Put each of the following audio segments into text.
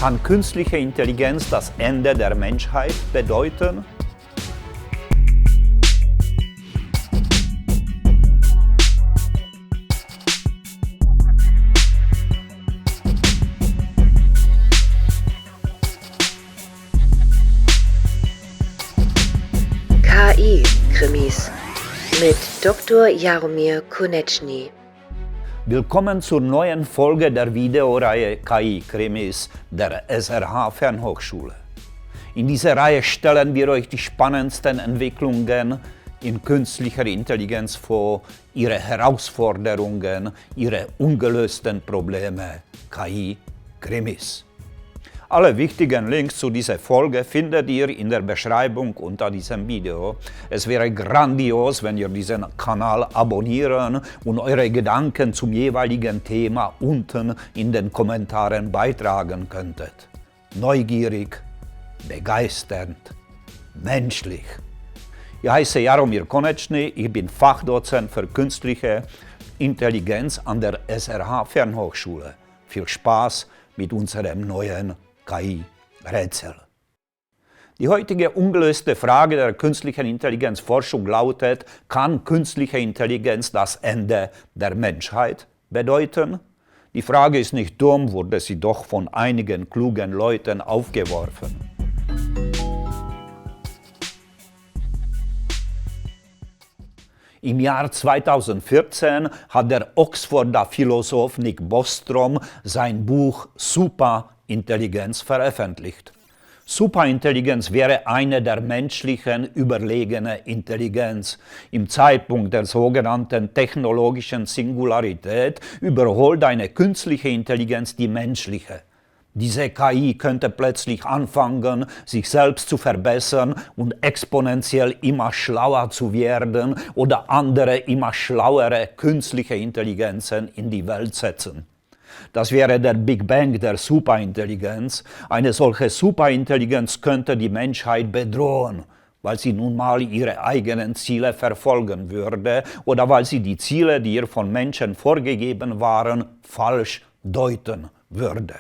Kann künstliche Intelligenz das Ende der Menschheit bedeuten? KI-Krimis mit Dr. Jaromir Konečný. Willkommen zur neuen Folge der Videoreihe KI-Krimis der SRH Fernhochschule. In dieser Reihe stellen wir euch die spannendsten Entwicklungen in künstlicher Intelligenz vor, ihre Herausforderungen, ihre ungelösten Probleme. KI-Krimis. Alle wichtigen Links zu dieser Folge findet ihr in der Beschreibung unter diesem Video. Es wäre grandios, wenn ihr diesen Kanal abonnieren und eure Gedanken zum jeweiligen Thema unten in den Kommentaren beitragen könntet. Neugierig, begeisternd, menschlich. Ich heiße Jaromir Konečný, ich bin Fachdozent für künstliche Intelligenz an der SRH Fernhochschule. Viel Spaß mit unserem neuen KI-Rätsel. Die heutige ungelöste Frage der künstlichen Intelligenzforschung lautet: Kann künstliche Intelligenz das Ende der Menschheit bedeuten? Die Frage ist nicht dumm, wurde sie doch von einigen klugen Leuten aufgeworfen. Im Jahr 2014 hat der Oxforder Philosoph Nick Bostrom sein Buch Superintelligenz veröffentlicht. Superintelligenz wäre eine der menschlichen überlegene Intelligenz. Im Zeitpunkt der sogenannten technologischen Singularität überholt eine künstliche Intelligenz die menschliche. Diese KI könnte plötzlich anfangen, sich selbst zu verbessern und exponentiell immer schlauer zu werden oder andere immer schlauere künstliche Intelligenzen in die Welt setzen. Das wäre der Big Bang der Superintelligenz. Eine solche Superintelligenz könnte die Menschheit bedrohen, weil sie nun mal ihre eigenen Ziele verfolgen würde oder weil sie die Ziele, die ihr von Menschen vorgegeben waren, falsch deuten würde.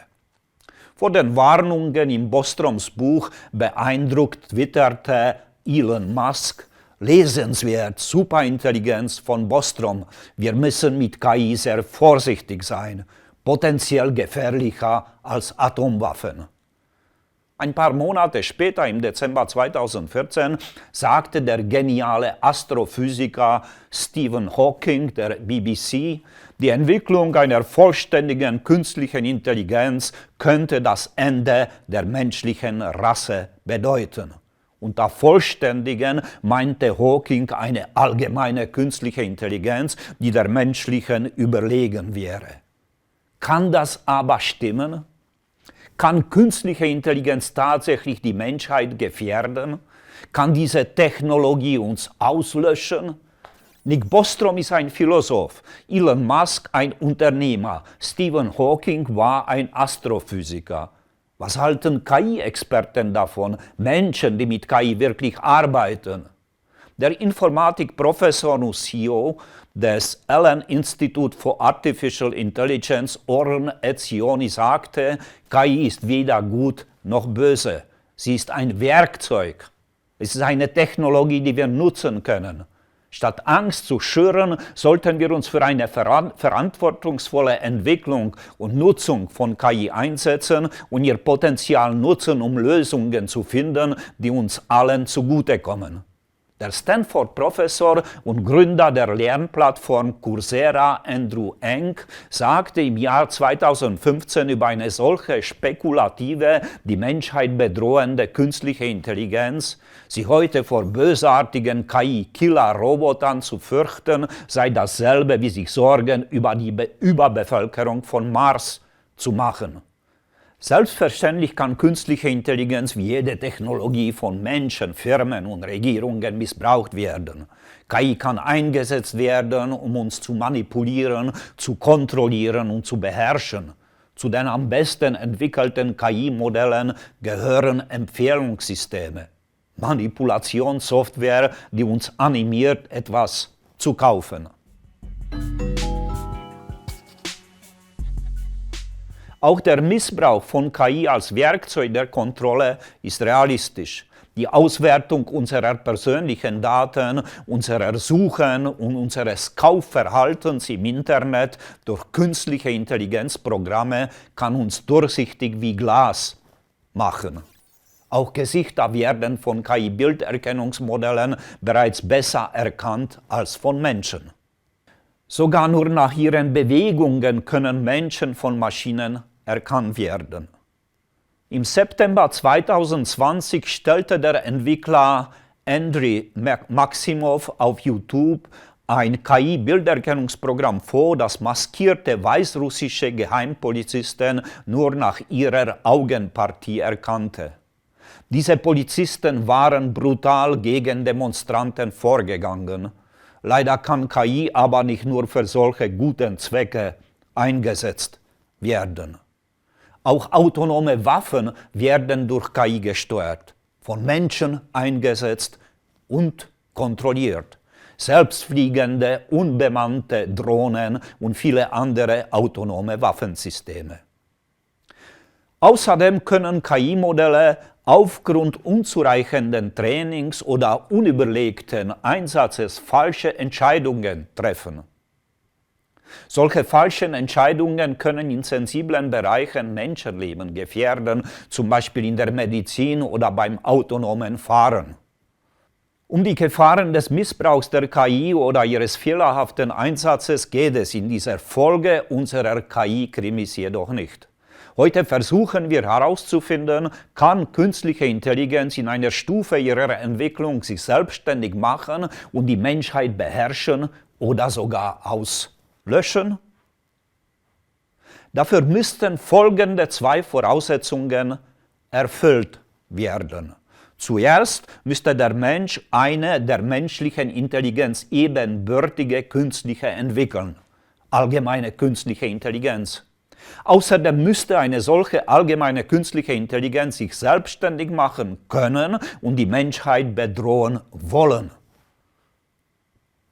Vor den Warnungen in Bostroms Buch beeindruckt twitterte Elon Musk: lesenswert, Superintelligenz von Bostrom. Wir müssen mit KI sehr vorsichtig sein, potenziell gefährlicher als Atomwaffen. Ein paar Monate später, im Dezember 2014, sagte der geniale Astrophysiker Stephen Hawking der BBC, die Entwicklung einer vollständigen künstlichen Intelligenz könnte das Ende der menschlichen Rasse bedeuten. Unter vollständigen meinte Hawking eine allgemeine künstliche Intelligenz, die der menschlichen überlegen wäre. Kann das aber stimmen? Kann künstliche Intelligenz tatsächlich die Menschheit gefährden? Kann diese Technologie uns auslöschen? Nick Bostrom ist ein Philosoph, Elon Musk ein Unternehmer, Stephen Hawking war ein Astrophysiker. Was halten KI-Experten davon, Menschen, die mit KI wirklich arbeiten? Der Informatikprofessor und CEO des Allen Institute for Artificial Intelligence, Oren Etzioni, sagte, KI ist weder gut noch böse. Sie ist ein Werkzeug. Es ist eine Technologie, die wir nutzen können. Statt Angst zu schüren, sollten wir uns für eine verantwortungsvolle Entwicklung und Nutzung von KI einsetzen und ihr Potenzial nutzen, um Lösungen zu finden, die uns allen zugutekommen. Der Stanford-Professor und Gründer der Lernplattform Coursera, Andrew Ng, sagte im Jahr 2015 über eine solche spekulative, die Menschheit bedrohende künstliche Intelligenz: Sie heute vor bösartigen KI-Killer-Robotern zu fürchten, sei dasselbe wie sich Sorgen über die Überbevölkerung von Mars zu machen. Selbstverständlich kann künstliche Intelligenz wie jede Technologie von Menschen, Firmen und Regierungen missbraucht werden. KI kann eingesetzt werden, um uns zu manipulieren, zu kontrollieren und zu beherrschen. Zu den am besten entwickelten KI-Modellen gehören Empfehlungssysteme, Manipulationssoftware, die uns animiert, etwas zu kaufen. Auch der Missbrauch von KI als Werkzeug der Kontrolle ist realistisch. Die Auswertung unserer persönlichen Daten, unserer Suchen und unseres Kaufverhaltens im Internet durch künstliche Intelligenzprogramme kann uns durchsichtig wie Glas machen. Auch Gesichter werden von KI-Bilderkennungsmodellen bereits besser erkannt als von Menschen. Sogar nur nach ihren Bewegungen können Menschen von Maschinen erkannt werden. Im September 2020 stellte der Entwickler Andriy Maximov auf YouTube ein KI-Bilderkennungsprogramm vor, das maskierte weißrussische Geheimpolizisten nur nach ihrer Augenpartie erkannte. Diese Polizisten waren brutal gegen Demonstranten vorgegangen. Leider kann KI aber nicht nur für solche guten Zwecke eingesetzt werden. Auch autonome Waffen werden durch KI gesteuert, von Menschen eingesetzt und kontrolliert. Selbstfliegende, unbemannte Drohnen und viele andere autonome Waffensysteme. Außerdem können KI-Modelle aufgrund unzureichenden Trainings oder unüberlegten Einsatzes falsche Entscheidungen treffen. Solche falschen Entscheidungen können in sensiblen Bereichen Menschenleben gefährden, zum Beispiel in der Medizin oder beim autonomen Fahren. Um die Gefahren des Missbrauchs der KI oder ihres fehlerhaften Einsatzes geht es in dieser Folge unserer KI-Krimis jedoch nicht. Heute versuchen wir herauszufinden, kann künstliche Intelligenz in einer Stufe ihrer Entwicklung sich selbstständig machen und die Menschheit beherrschen oder sogar auslöschen? Dafür müssten folgende zwei Voraussetzungen erfüllt werden. Zuerst müsste der Mensch eine der menschlichen Intelligenz ebenbürtige künstliche entwickeln, allgemeine künstliche Intelligenz. Außerdem müsste eine solche allgemeine künstliche Intelligenz sich selbstständig machen können und die Menschheit bedrohen wollen.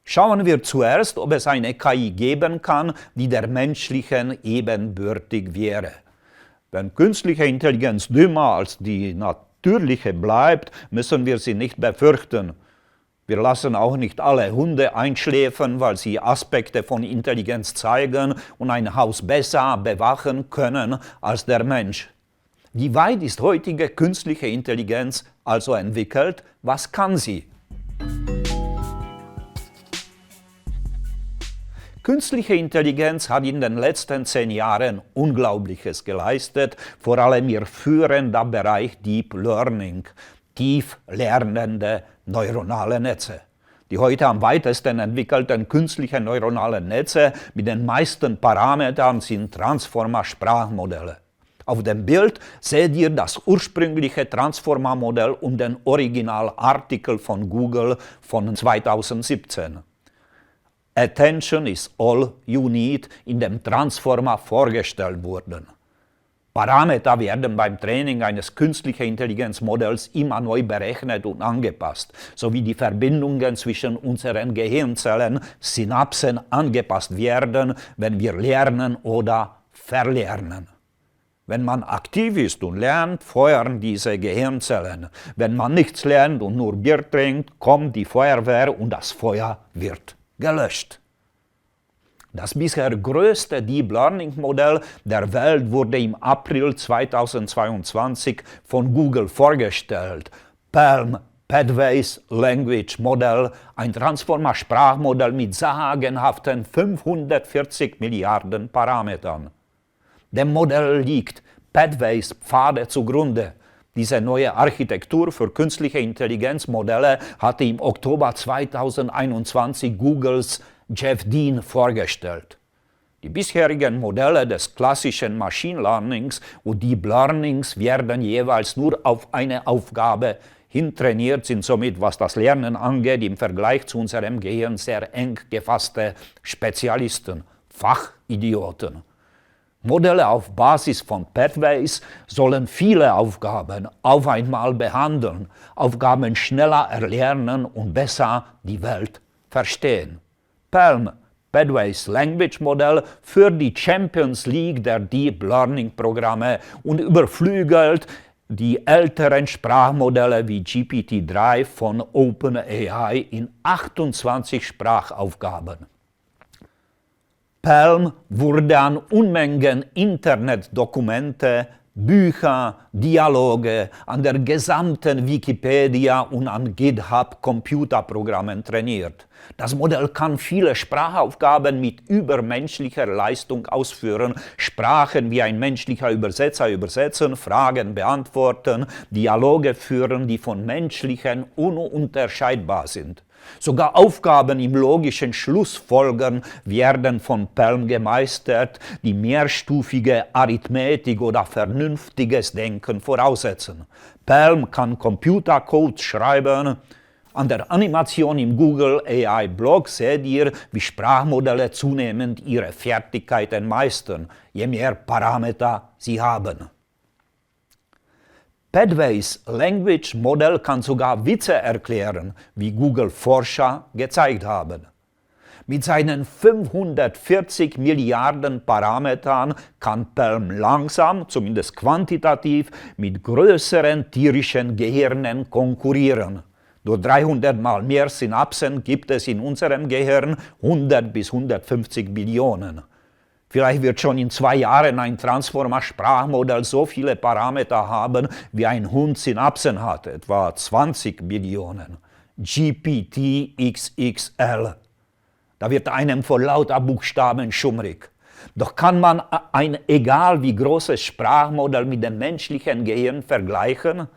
Schauen wir zuerst, ob es eine KI geben kann, die der menschlichen ebenbürtig wäre. Wenn künstliche Intelligenz dümmer als die natürliche bleibt, müssen wir sie nicht befürchten. Wir lassen auch nicht alle Hunde einschläfern, weil sie Aspekte von Intelligenz zeigen und ein Haus besser bewachen können als der Mensch. Wie weit ist heutige künstliche Intelligenz also entwickelt? Was kann sie? Künstliche Intelligenz hat in den letzten 10 Jahren Unglaubliches geleistet, vor allem ihr führender Bereich Deep Learning, tief lernende neuronale Netze. Die heute am weitesten entwickelten künstlichen neuronalen Netze mit den meisten Parametern sind Transformer-Sprachmodelle. Auf dem Bild seht ihr das ursprüngliche Transformer-Modell und den Originalartikel von Google von 2017. Attention is all you need in dem Transformer vorgestellt wurden. Parameter werden beim Training eines künstlichen Intelligenzmodells immer neu berechnet und angepasst, sowie die Verbindungen zwischen unseren Gehirnzellen, Synapsen, angepasst werden, wenn wir lernen oder verlernen. Wenn man aktiv ist und lernt, feuern diese Gehirnzellen. Wenn man nichts lernt und nur Bier trinkt, kommt die Feuerwehr und das Feuer wird gelöscht. Das bisher größte Deep Learning Modell der Welt wurde im April 2022 von Google vorgestellt. PaLM, Pathways Language Model, ein Transformer-Sprachmodell mit sagenhaften 540 Milliarden Parametern. Dem Modell liegt Pathways Pfade zugrunde. Diese neue Architektur für künstliche Intelligenzmodelle hatte im Oktober 2021 Googles Jeff Dean vorgestellt. Die bisherigen Modelle des klassischen Machine Learnings und Deep Learnings werden jeweils nur auf eine Aufgabe hintrainiert, sind somit, was das Lernen angeht, im Vergleich zu unserem Gehirn sehr eng gefasste Spezialisten, Fachidioten. Modelle auf Basis von Pathways sollen viele Aufgaben auf einmal behandeln, Aufgaben schneller erlernen und besser die Welt verstehen. PaLM, Pathways Language Modell für die Champions League der Deep Learning Programme und überflügelt die älteren Sprachmodelle wie GPT-3 von OpenAI in 28 Sprachaufgaben. PaLM wurde an Unmengen Internetdokumente, Bücher, Dialoge, an der gesamten Wikipedia und an GitHub-Computerprogrammen trainiert. Das Modell kann viele Sprachaufgaben mit übermenschlicher Leistung ausführen, Sprachen wie ein menschlicher Übersetzer übersetzen, Fragen beantworten, Dialoge führen, die von menschlichen ununterscheidbar sind. Sogar Aufgaben im logischen Schlussfolgern werden von PaLM gemeistert, die mehrstufige Arithmetik oder vernünftiges Denken voraussetzen. PaLM kann Computercode schreiben. An der Animation im Google AI Blog seht ihr, wie Sprachmodelle zunehmend ihre Fertigkeiten meistern, je mehr Parameter sie haben. Pathways Language Modell kann sogar Witze erklären, wie Google-Forscher gezeigt haben. Mit seinen 540 Milliarden Parametern kann PaLM langsam, zumindest quantitativ, mit größeren tierischen Gehirnen konkurrieren. Nur 300 Mal mehr Synapsen gibt es in unserem Gehirn, 100 bis 150 Billionen. Vielleicht wird schon in 2 Jahren ein Transformer-Sprachmodell so viele Parameter haben, wie ein Hund Synapsen hat, etwa 20 Billionen. GPT XXL. Da wird einem vor lauter Buchstaben schummrig. Doch kann man ein egal wie großes Sprachmodell mit dem menschlichen Gehirn vergleichen?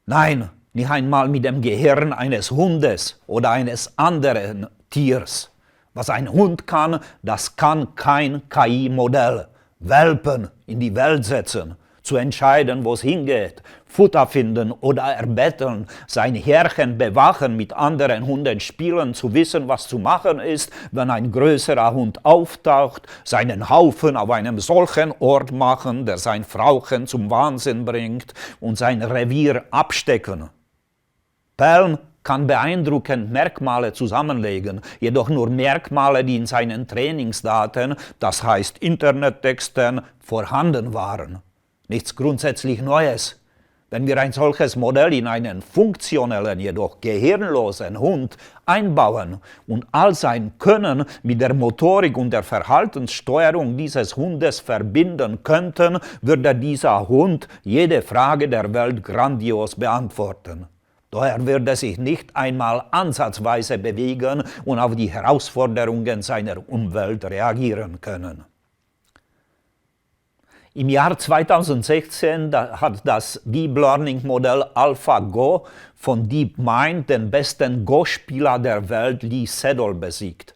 Nein, nicht einmal mit dem Gehirn eines Hundes oder eines anderen Tiers. Was ein Hund kann, das kann kein KI-Modell. Welpen in die Welt setzen, zu entscheiden, wo es hingeht, Futter finden oder erbetteln, sein Herrchen bewachen, mit anderen Hunden spielen, zu wissen, was zu machen ist, wenn ein größerer Hund auftaucht, seinen Haufen auf einem solchen Ort machen, der sein Frauchen zum Wahnsinn bringt und sein Revier abstecken. PaLM kann beeindruckend Merkmale zusammenlegen, jedoch nur Merkmale, die in seinen Trainingsdaten, das heißt Internettexten, vorhanden waren. Nichts grundsätzlich Neues. Wenn wir ein solches Modell in einen funktionellen, jedoch gehirnlosen Hund einbauen und all sein Können mit der Motorik und der Verhaltenssteuerung dieses Hundes verbinden könnten, würde dieser Hund jede Frage der Welt grandios beantworten. Doch er würde sich nicht einmal ansatzweise bewegen und auf die Herausforderungen seiner Umwelt reagieren können. Im Jahr 2016 hat das Deep Learning Modell AlphaGo von DeepMind den besten Go-Spieler der Welt, Lee Sedol, besiegt.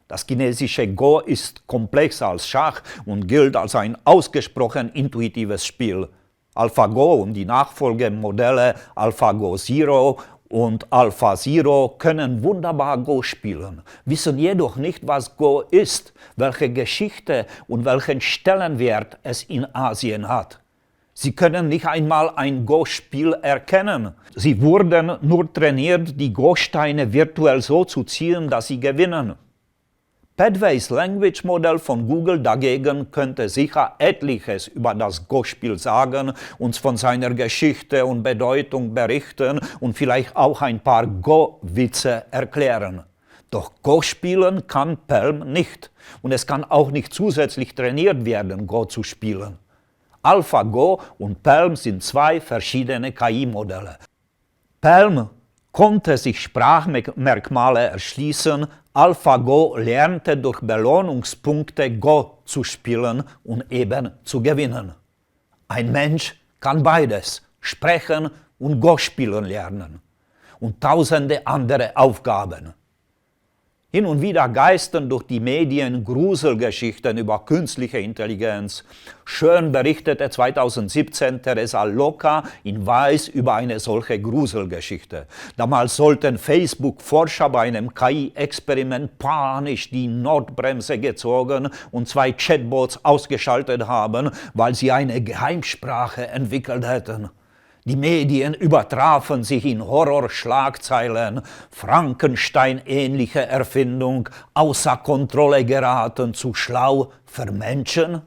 Das chinesische Go ist komplexer als Schach und gilt als ein ausgesprochen intuitives Spiel. AlphaGo und die Nachfolgemodelle AlphaGo Zero und AlphaZero können wunderbar Go spielen, wissen jedoch nicht, was Go ist, welche Geschichte und welchen Stellenwert es in Asien hat. Sie können nicht einmal ein Go-Spiel erkennen. Sie wurden nur trainiert, die Go-Steine virtuell so zu ziehen, dass sie gewinnen. Pathways Language Modell von Google dagegen könnte sicher etliches über das Go-Spiel sagen, uns von seiner Geschichte und Bedeutung berichten und vielleicht auch ein paar Go-Witze erklären. Doch Go spielen kann PaLM nicht und es kann auch nicht zusätzlich trainiert werden, Go zu spielen. AlphaGo und PaLM sind 2 verschiedene KI-Modelle. PaLM konnte sich Sprachmerkmale erschließen, AlphaGo lernte durch Belohnungspunkte Go zu spielen und eben zu gewinnen. Ein Mensch kann beides, sprechen und Go spielen lernen. Und tausende andere Aufgaben. Hin und wieder geistern durch die Medien Gruselgeschichten über künstliche Intelligenz. Schön berichtete 2017 Teresa Loca in Weiß über eine solche Gruselgeschichte. Damals sollten Facebook-Forscher bei einem KI-Experiment panisch die Notbremse gezogen und 2 Chatbots ausgeschaltet haben, weil sie eine Geheimsprache entwickelt hätten. Die Medien übertrafen sich in Horrorschlagzeilen, Frankenstein-ähnliche Erfindung, außer Kontrolle geraten, zu schlau für Menschen.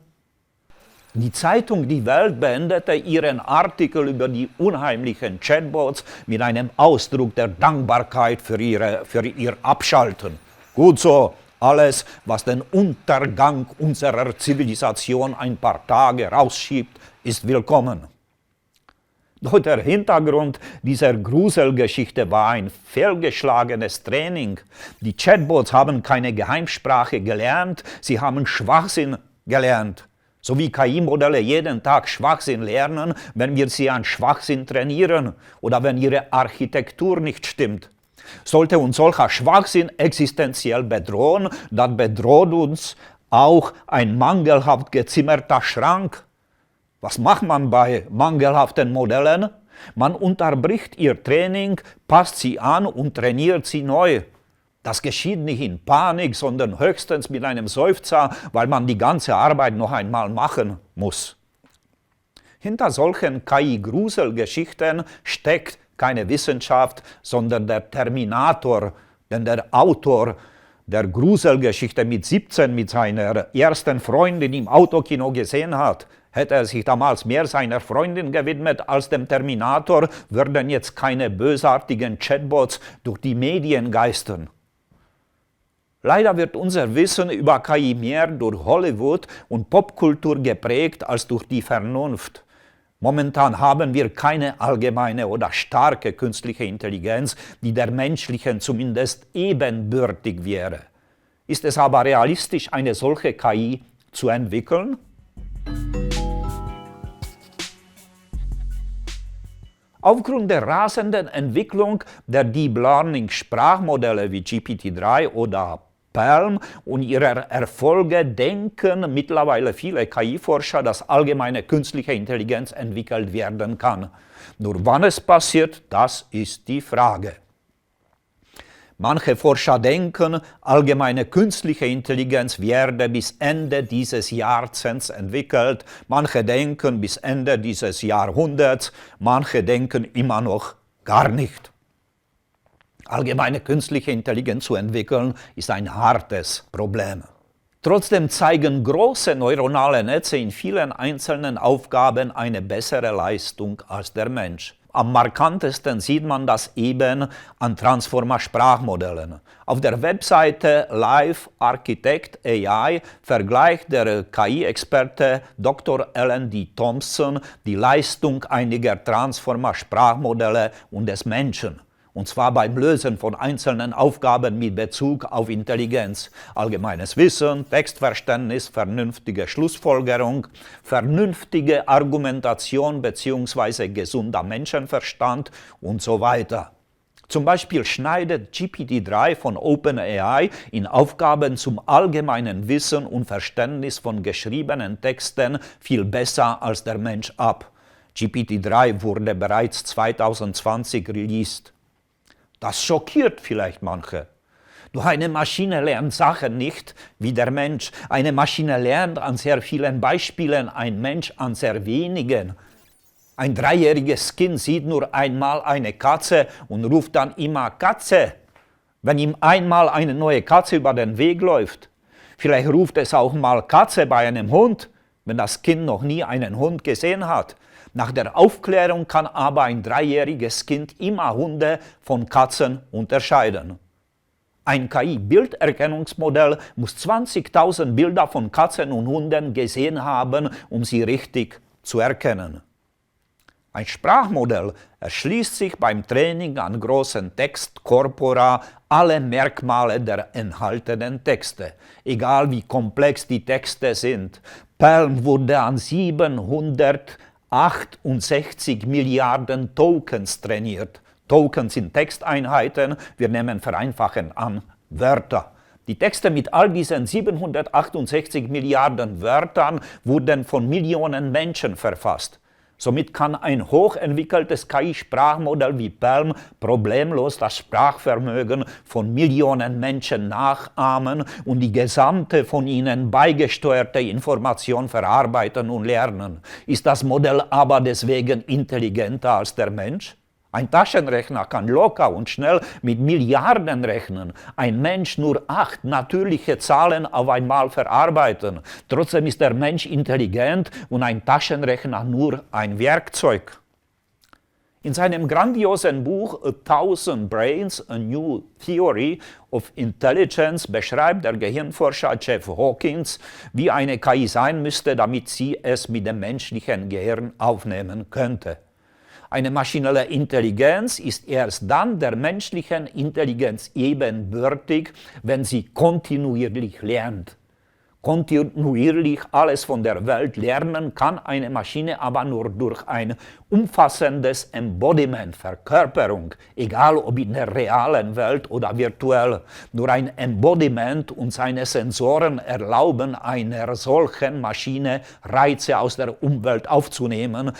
Die Zeitung Die Welt beendete ihren Artikel über die unheimlichen Chatbots mit einem Ausdruck der Dankbarkeit für ihr Abschalten. Gut so, alles, was den Untergang unserer Zivilisation ein paar Tage rausschiebt, ist willkommen. Doch der Hintergrund dieser Gruselgeschichte war ein fehlgeschlagenes Training. Die Chatbots haben keine Geheimsprache gelernt, sie haben Schwachsinn gelernt. So wie KI-Modelle jeden Tag Schwachsinn lernen, wenn wir sie an Schwachsinn trainieren oder wenn ihre Architektur nicht stimmt. Sollte uns solcher Schwachsinn existenziell bedrohen, dann bedroht uns auch ein mangelhaft gezimmerter Schrank. Was macht man bei mangelhaften Modellen? Man unterbricht ihr Training, passt sie an und trainiert sie neu. Das geschieht nicht in Panik, sondern höchstens mit einem Seufzer, weil man die ganze Arbeit noch einmal machen muss. Hinter solchen KI-Gruselgeschichten steckt keine Wissenschaft, sondern der Terminator, denn der Autor der Gruselgeschichte mit 17 mit seiner ersten Freundin im Autokino gesehen hat. Hätte er sich damals mehr seiner Freundin gewidmet als dem Terminator, würden jetzt keine bösartigen Chatbots durch die Medien geistern. Leider wird unser Wissen über KI mehr durch Hollywood und Popkultur geprägt als durch die Vernunft. Momentan haben wir keine allgemeine oder starke künstliche Intelligenz, die der menschlichen zumindest ebenbürtig wäre. Ist es aber realistisch, eine solche KI zu entwickeln? Aufgrund der rasenden Entwicklung der Deep Learning Sprachmodelle wie GPT-3 oder PaLM und ihrer Erfolge denken mittlerweile viele KI-Forscher, dass allgemeine künstliche Intelligenz entwickelt werden kann. Nur wann es passiert, das ist die Frage. Manche Forscher denken, allgemeine künstliche Intelligenz werde bis Ende dieses Jahrzehnts entwickelt, manche denken bis Ende dieses Jahrhunderts, manche denken immer noch gar nicht. Allgemeine künstliche Intelligenz zu entwickeln, ist ein hartes Problem. Trotzdem zeigen große neuronale Netze in vielen einzelnen Aufgaben eine bessere Leistung als der Mensch. Am markantesten sieht man das eben an Transformer-Sprachmodellen. Auf der Webseite Live Architect AI vergleicht der KI-Experte Dr. Alan D. Thompson die Leistung einiger Transformer-Sprachmodelle und des Menschen. Und zwar beim Lösen von einzelnen Aufgaben mit Bezug auf Intelligenz, allgemeines Wissen, Textverständnis, vernünftige Schlussfolgerung, vernünftige Argumentation bzw. gesunder Menschenverstand und so weiter. Zum Beispiel schneidet GPT-3 von OpenAI in Aufgaben zum allgemeinen Wissen und Verständnis von geschriebenen Texten viel besser als der Mensch ab. GPT-3 wurde bereits 2020 released. Das schockiert vielleicht manche. Doch eine Maschine lernt Sachen nicht wie der Mensch. Eine Maschine lernt an sehr vielen Beispielen, ein Mensch an sehr wenigen. Ein 3-jähriges Kind sieht nur einmal eine Katze und ruft dann immer Katze, wenn ihm einmal eine neue Katze über den Weg läuft. Vielleicht ruft es auch mal Katze bei einem Hund, wenn das Kind noch nie einen Hund gesehen hat. Nach der Aufklärung kann aber ein 3-jähriges Kind immer Hunde von Katzen unterscheiden. Ein KI-Bilderkennungsmodell muss 20.000 Bilder von Katzen und Hunden gesehen haben, um sie richtig zu erkennen. Ein Sprachmodell erschließt sich beim Training an großen Textkorpora alle Merkmale der enthaltenen Texte, egal wie komplex die Texte sind. PaLM wurde an 768 Milliarden Tokens trainiert. Tokens sind Texteinheiten, wir nehmen vereinfachend an Wörter. Die Texte mit all diesen 768 Milliarden Wörtern wurden von Millionen Menschen verfasst. Somit kann ein hochentwickeltes KI-Sprachmodell wie PaLM problemlos das Sprachvermögen von Millionen Menschen nachahmen und die gesamte von ihnen beigesteuerte Information verarbeiten und lernen. Ist das Modell aber deswegen intelligenter als der Mensch? Ein Taschenrechner kann locker und schnell mit Milliarden rechnen, ein Mensch nur 8 natürliche Zahlen auf einmal verarbeiten. Trotzdem ist der Mensch intelligent und ein Taschenrechner nur ein Werkzeug. In seinem grandiosen Buch A Thousand Brains, A New Theory of Intelligence beschreibt der Gehirnforscher Jeff Hawkins, wie eine KI sein müsste, damit sie es mit dem menschlichen Gehirn aufnehmen könnte. Eine maschinelle Intelligenz ist erst dann der menschlichen Intelligenz ebenbürtig, wenn sie kontinuierlich lernt. Kontinuierlich alles von der Welt lernen kann eine Maschine aber nur durch ein umfassendes Embodiment, Verkörperung, egal ob in der realen Welt oder virtuell. Nur ein Embodiment und seine Sensoren erlauben einer solchen Maschine, Reize aus der Umwelt aufzunehmen,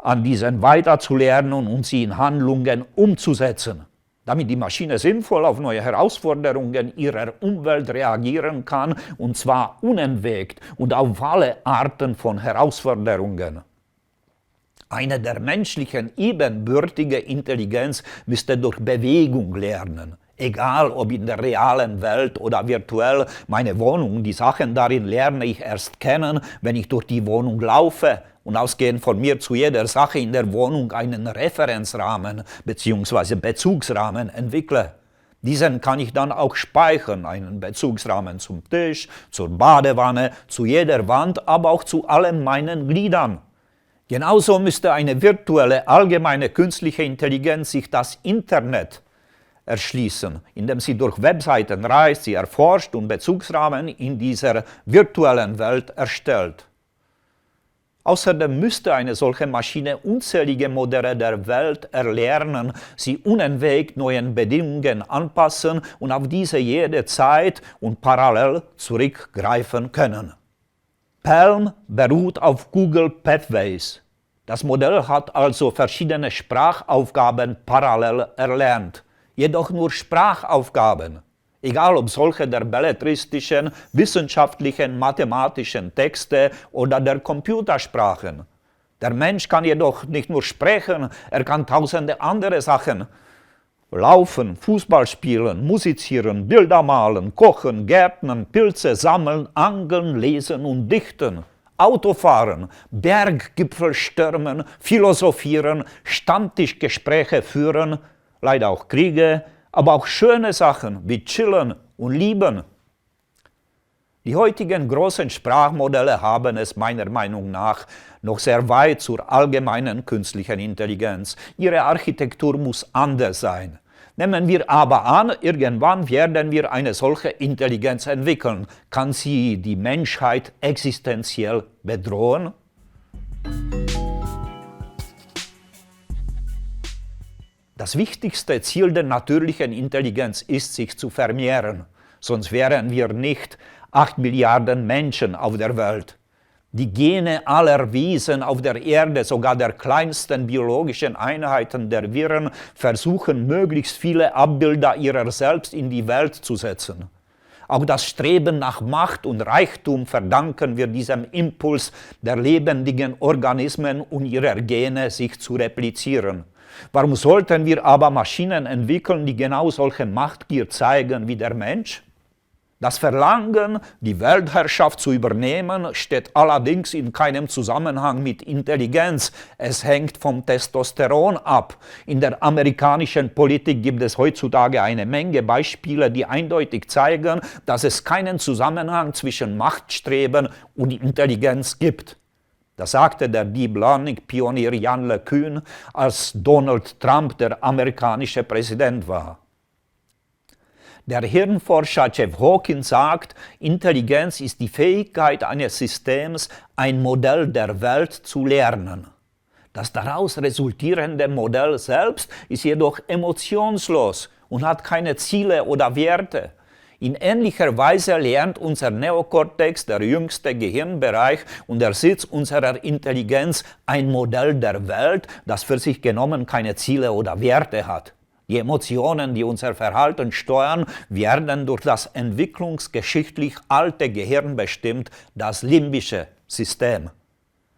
an diesen weiterzulernen und sie in Handlungen umzusetzen. Damit die Maschine sinnvoll auf neue Herausforderungen ihrer Umwelt reagieren kann, und zwar unentwegt und auf alle Arten von Herausforderungen. Eine der menschlichen ebenbürtige Intelligenz müsste durch Bewegung lernen. Egal ob in der realen Welt oder virtuell, meine Wohnung, die Sachen darin lerne ich erst kennen, wenn ich durch die Wohnung laufe und ausgehend von mir zu jeder Sache in der Wohnung einen Referenzrahmen bzw. Bezugsrahmen entwickle. Diesen kann ich dann auch speichern, einen Bezugsrahmen zum Tisch, zur Badewanne, zu jeder Wand, aber auch zu allen meinen Gliedern. Genauso müsste eine virtuelle, allgemeine künstliche Intelligenz sich das Internet erschließen, indem sie durch Webseiten reist, sie erforscht und Bezugsrahmen in dieser virtuellen Welt erstellt. Außerdem müsste eine solche Maschine unzählige Modelle der Welt erlernen, sie unentwegt neuen Bedingungen anpassen und auf diese jederzeit und parallel zurückgreifen können. PaLM beruht auf Google Pathways. Das Modell hat also verschiedene Sprachaufgaben parallel erlernt, jedoch nur Sprachaufgaben. Egal ob solche der belletristischen, wissenschaftlichen, mathematischen Texte oder der Computersprachen. Der Mensch kann jedoch nicht nur sprechen, er kann tausende andere Sachen. Laufen, Fußball spielen, musizieren, Bilder malen, kochen, gärtnern, Pilze sammeln, angeln, lesen und dichten. Autofahren, Berggipfel stürmen, philosophieren, Stammtischgespräche führen, leider auch Kriege, aber auch schöne Sachen wie Chillen und Lieben. Die heutigen großen Sprachmodelle haben es meiner Meinung nach noch sehr weit zur allgemeinen künstlichen Intelligenz. Ihre Architektur muss anders sein. Nehmen wir aber an, irgendwann werden wir eine solche Intelligenz entwickeln. Kann sie die Menschheit existenziell bedrohen? Das wichtigste Ziel der natürlichen Intelligenz ist, sich zu vermehren. Sonst wären wir nicht 8 Milliarden Menschen auf der Welt. Die Gene aller Wesen auf der Erde, sogar der kleinsten biologischen Einheiten der Viren, versuchen möglichst viele Abbilder ihrer selbst in die Welt zu setzen. Auch das Streben nach Macht und Reichtum verdanken wir diesem Impuls der lebendigen Organismen und ihrer Gene, sich zu replizieren. Warum sollten wir aber Maschinen entwickeln, die genau solche Machtgier zeigen wie der Mensch? Das Verlangen, die Weltherrschaft zu übernehmen, steht allerdings in keinem Zusammenhang mit Intelligenz. Es hängt vom Testosteron ab. In der amerikanischen Politik gibt es heutzutage eine Menge Beispiele, die eindeutig zeigen, dass es keinen Zusammenhang zwischen Machtstreben und Intelligenz gibt. Das sagte der Deep Learning-Pionier Jan LeCun, als Donald Trump der amerikanische Präsident war. Der Hirnforscher Jeff Hawkins sagt, Intelligenz ist die Fähigkeit eines Systems, ein Modell der Welt zu lernen. Das daraus resultierende Modell selbst ist jedoch emotionslos und hat keine Ziele oder Werte. In ähnlicher Weise lernt unser Neokortex, der jüngste Gehirnbereich und der Sitz unserer Intelligenz, ein Modell der Welt, das für sich genommen keine Ziele oder Werte hat. Die Emotionen, die unser Verhalten steuern, werden durch das entwicklungsgeschichtlich alte Gehirn bestimmt, das limbische System.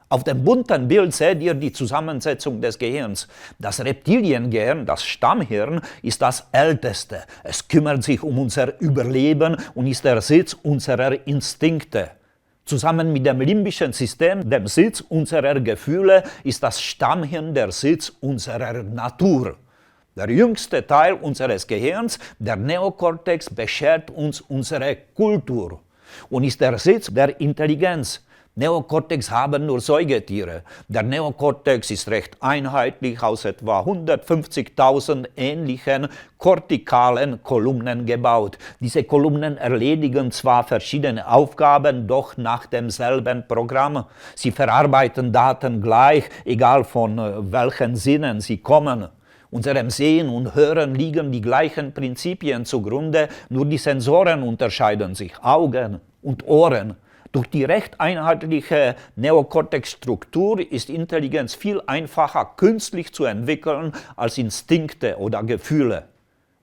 Auf dem bunten Bild seht ihr die Zusammensetzung des Gehirns. Das Reptiliengehirn, das Stammhirn, ist das älteste. Es kümmert sich um unser Überleben und ist der Sitz unserer Instinkte. Zusammen mit dem limbischen System, dem Sitz unserer Gefühle, ist das Stammhirn der Sitz unserer Natur. Der jüngste Teil unseres Gehirns, der Neokortex, beschert uns unsere Kultur und ist der Sitz der Intelligenz. Neokortex haben nur Säugetiere. Der Neokortex ist recht einheitlich aus etwa 150.000 ähnlichen kortikalen Kolumnen gebaut. Diese Kolumnen erledigen zwar verschiedene Aufgaben, doch nach demselben Programm. Sie verarbeiten Daten gleich, egal von welchen Sinnen sie kommen. Unserem Sehen und Hören liegen die gleichen Prinzipien zugrunde, nur die Sensoren unterscheiden sich, Augen und Ohren. Durch die recht einheitliche Neokortex-Struktur ist Intelligenz viel einfacher künstlich zu entwickeln als Instinkte oder Gefühle.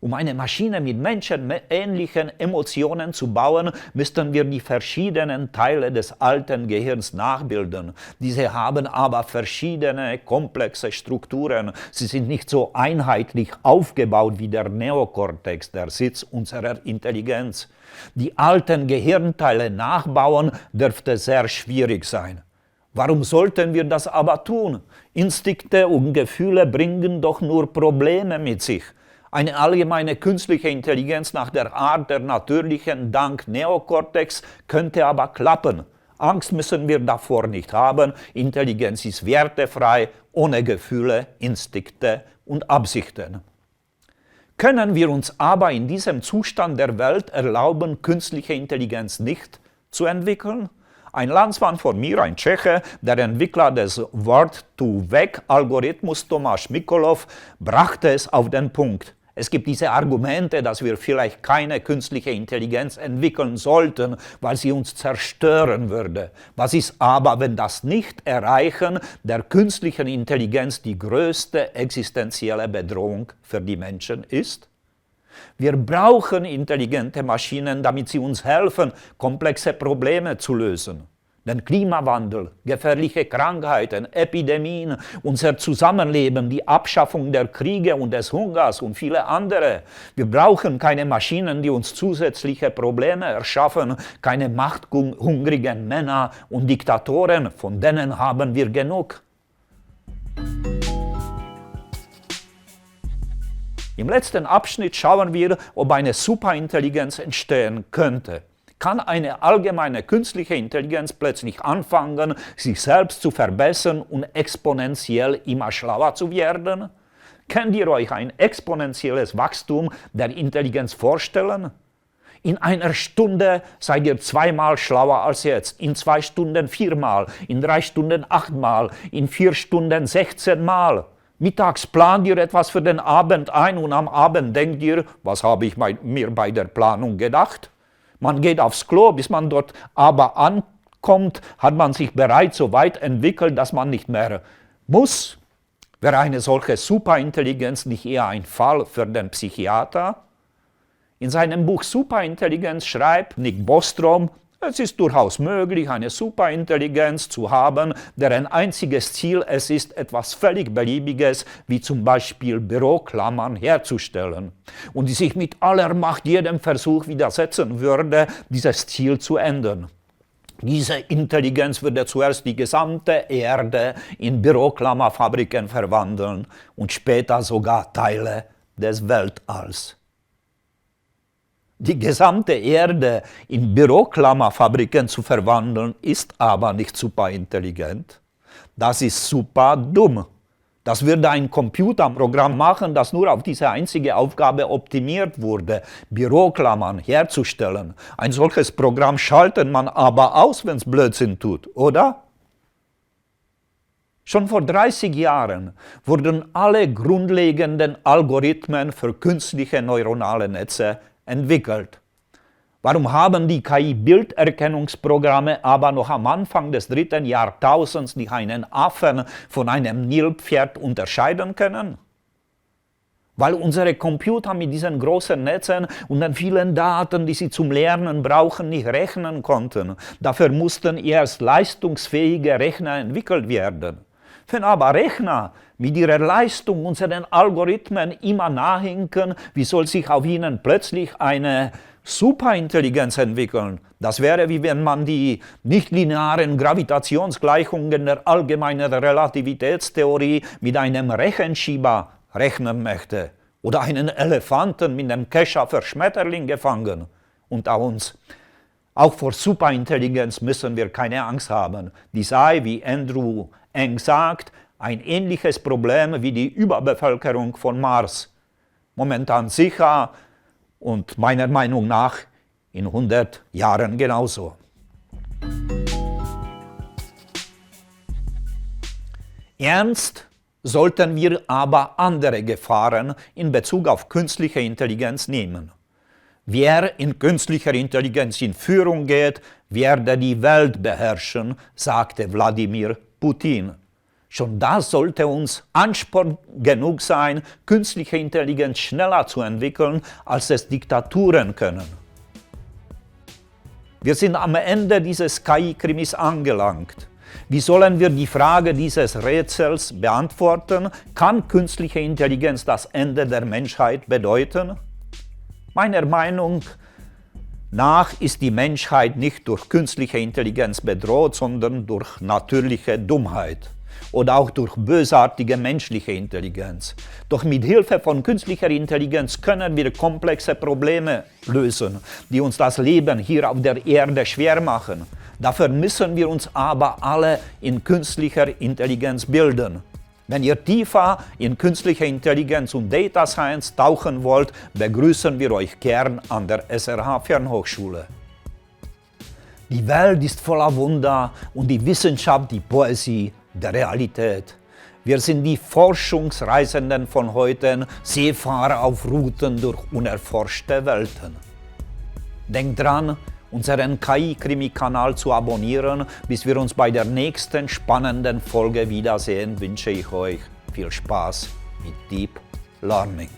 Um eine Maschine mit menschenähnlichen Emotionen zu bauen, müssten wir die verschiedenen Teile des alten Gehirns nachbilden. Diese haben aber verschiedene komplexe Strukturen. Sie sind nicht so einheitlich aufgebaut wie der Neokortex, der Sitz unserer Intelligenz. Die alten Gehirnteile nachbauen dürfte sehr schwierig sein. Warum sollten wir das aber tun? Instinkte und Gefühle bringen doch nur Probleme mit sich. Eine allgemeine künstliche Intelligenz nach der Art der natürlichen dank Neokortex könnte aber klappen. Angst müssen wir davor nicht haben. Intelligenz ist wertefrei, ohne Gefühle, Instinkte und Absichten. Können wir uns aber in diesem Zustand der Welt erlauben, künstliche Intelligenz nicht zu entwickeln? Ein Landsmann von mir, ein Tscheche, der Entwickler des Word-to-Vec-Algorithmus Tomáš Mikolov, brachte es auf den Punkt. Es gibt diese Argumente, dass wir vielleicht keine künstliche Intelligenz entwickeln sollten, weil sie uns zerstören würde. Was ist aber, wenn das Nicht-Erreichen der künstlichen Intelligenz die größte existenzielle Bedrohung für die Menschen ist? Wir brauchen intelligente Maschinen, damit sie uns helfen, komplexe Probleme zu lösen. Den Klimawandel, gefährliche Krankheiten, Epidemien, unser Zusammenleben, die Abschaffung der Kriege und des Hungers und viele andere. Wir brauchen keine Maschinen, die uns zusätzliche Probleme erschaffen, keine machthungrigen Männer und Diktatoren, von denen haben wir genug. Im letzten Abschnitt schauen wir, ob eine Superintelligenz entstehen könnte. Kann eine allgemeine künstliche Intelligenz plötzlich anfangen, sich selbst zu verbessern und exponentiell immer schlauer zu werden? Könnt ihr euch ein exponentielles Wachstum der Intelligenz vorstellen? In einer Stunde seid ihr 2-mal schlauer als jetzt, in 2 Stunden 4-mal, in 3 Stunden 8-mal, in 4 Stunden 16-mal. Mittags plant ihr etwas für den Abend ein und am Abend denkt ihr, was habe ich mir bei der Planung gedacht? Man geht aufs Klo, bis man dort aber ankommt, hat man sich bereits so weit entwickelt, dass man nicht mehr muss. Wäre eine solche Superintelligenz nicht eher ein Fall für den Psychiater? In seinem Buch Superintelligenz schreibt Nick Bostrom, es ist durchaus möglich, eine Superintelligenz zu haben, deren einziges Ziel es ist, etwas völlig Beliebiges, wie zum Beispiel Büroklammern, herzustellen und die sich mit aller Macht jedem Versuch widersetzen würde, dieses Ziel zu ändern. Diese Intelligenz würde zuerst die gesamte Erde in Büroklammerfabriken verwandeln und später sogar Teile des Weltalls. Die gesamte Erde in Büroklammerfabriken zu verwandeln, ist aber nicht superintelligent. Das ist super dumm. Das würde ein Computerprogramm machen, das nur auf diese einzige Aufgabe optimiert wurde, Büroklammern herzustellen. Ein solches Programm schaltet man aber aus, wenn es Blödsinn tut, oder? Schon vor 30 Jahren wurden alle grundlegenden Algorithmen für künstliche neuronale Netze entwickelt. Warum haben die KI-Bilderkennungsprogramme aber noch am Anfang des 3. Jahrtausends nicht einen Affen von einem Nilpferd unterscheiden können? Weil unsere Computer mit diesen großen Netzen und den vielen Daten, die sie zum Lernen brauchen, nicht rechnen konnten. Dafür mussten erst leistungsfähige Rechner entwickelt werden. Wenn aber Rechner mit ihrer Leistung unseren Algorithmen immer nachhinken, wie soll sich auf ihnen plötzlich eine Superintelligenz entwickeln? Das wäre, wie wenn man die nichtlinearen Gravitationsgleichungen der allgemeinen Relativitätstheorie mit einem Rechenschieber rechnen möchte oder einen Elefanten mit einem Kescher für Schmetterlinge fangen. Unter uns. Auch vor Superintelligenz müssen wir keine Angst haben. Die sei, wie Andrew Ng sagt, ein ähnliches Problem wie die Überbevölkerung von Mars. Momentan sicher und meiner Meinung nach in 100 Jahren genauso. Ernst sollten wir aber andere Gefahren in Bezug auf künstliche Intelligenz nehmen. Wer in künstlicher Intelligenz in Führung geht, werde die Welt beherrschen, sagte Wladimir Putin. Schon das sollte uns Ansporn genug sein, künstliche Intelligenz schneller zu entwickeln, als es Diktaturen können. Wir sind am Ende dieses KI-Krimis angelangt. Wie sollen wir die Frage dieses Rätsels beantworten? Kann künstliche Intelligenz das Ende der Menschheit bedeuten? Meiner Meinung nach ist die Menschheit nicht durch künstliche Intelligenz bedroht, sondern durch natürliche Dummheit oder auch durch bösartige menschliche Intelligenz. Doch mit Hilfe von künstlicher Intelligenz können wir komplexe Probleme lösen, die uns das Leben hier auf der Erde schwer machen. Dafür müssen wir uns aber alle in künstlicher Intelligenz bilden. Wenn ihr tiefer in künstliche Intelligenz und Data Science tauchen wollt, begrüßen wir euch gern an der SRH Fernhochschule. Die Welt ist voller Wunder und die Wissenschaft die Poesie der Realität. Wir sind die Forschungsreisenden von heute, Seefahrer auf Routen durch unerforschte Welten. Denkt dran, unseren KI-Krimi-Kanal zu abonnieren. Bis wir uns bei der nächsten spannenden Folge wiedersehen, wünsche ich euch viel Spaß mit Deep Learning.